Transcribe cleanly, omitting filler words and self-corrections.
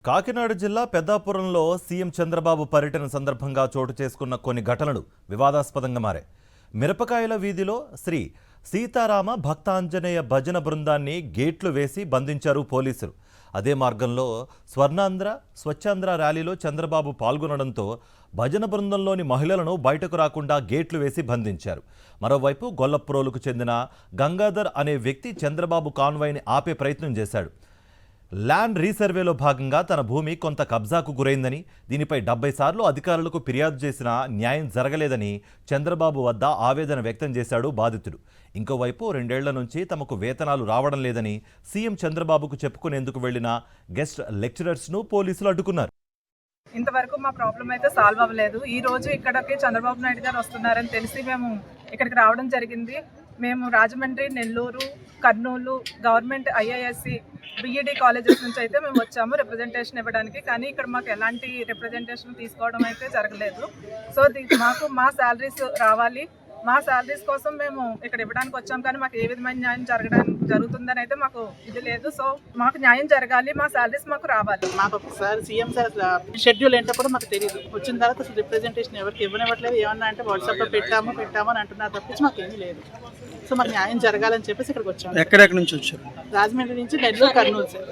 కాకినాడ జిల్లా పెద్దాపురంలో సీఎం చంద్రబాబు పర్యటన సందర్భంగా చోటు చేసుకున్న కొన్ని ఘటనలు వివాదాస్పదంగా మారాయి. మిరపకాయల వీధిలో శ్రీ సీతారామ భక్తాంజనేయ భజన బృందాన్ని గేట్లు వేసి బంధించారు పోలీసులు. అదే మార్గంలో స్వర్ణాంధ్ర స్వచ్ఛాంధ్ర ర్యాలీలో చంద్రబాబు పాల్గొనడంతో భజన బృందంలోని మహిళలను బయటకు రాకుండా గేట్లు వేసి బంధించారు. మరోవైపు గొల్లప్రోలుకు చెందిన గంగాధర్ అనే వ్యక్తి చంద్రబాబు కాన్వాయ్ని ఆపే ప్రయత్నం చేశాడు. ల్యాండ్ రీసర్వేలో భాగంగా తన భూమి కొంత కబ్జాకు గురైందని, దీనిపై 70 సార్లు అధికారులకు ఫిర్యాదు చేసినా న్యాయం జరగలేదని చంద్రబాబు వద్ద ఆవేదన వ్యక్తం చేశాడు బాధితుడు. ఇంకోవైపు 2 ఏళ్ల నుంచి తమకు వేతనాలు రావడం లేదని సీఎం చంద్రబాబుకు చెప్పుకునేందుకు వెళ్లిన గెస్ట్ లెక్చరర్స్ను పోలీసులు అడ్డుకున్నారు. ఇంతవరకు మా ప్రాబ్లం అయితే సాల్వ్ అవ్వలేదు. ఈ రోజు ఇక్కడికి చంద్రబాబు నాయుడు గారు వస్తున్నారని తెలిసి మేము ఇక్కడికి రావడం జరిగింది. మేము Rajahmundry, Nellore, Kurnool government IISc, BEd colleges నుంచి అయితే మేము వచ్చాము రిప్రజెంటేషన్ ఇవ్వడానికి. కానీ ఇక్కడ మాకు ఎలాంటి రిప్రజెంటేషన్ తీసుకోవడం అయితే జరగలేదు. సో మాకు మా శాలరీస్ రావాలి, మా శాలరీస్ కోసం మేము ఇక్కడ ఇవ్వడానికి వచ్చాం. కానీ మాకు ఏ విధమైన న్యాయం జరుగుతుందని అయితే మాకు ఇది లేదు. సో మాకు న్యాయం జరగాలి, మా శాలరీస్ మాకు రావాలి. మాకు ఒకసారి సీఎం సార్ షెడ్యూల్ ఏంటో కూడా మాకు తెలియదు. వచ్చిన తర్వాత అసలు రిప్రజెంటేషన్ ఎవరికి ఇవ్వనివ్వట్లేదు. ఏమన్నా అంటే వాట్సాప్లో పెట్టాము అని అంటున్నారు తప్పించి మాకు ఏమీ లేదు. సో మాకు న్యాయం జరగాలని చెప్పేసి ఇక్కడికి వచ్చాము. ఎక్కడెక్కడ నుంచి వచ్చారు? రాజమండ్రి నుంచి నెల్లూరు, కర్నూలు సార్.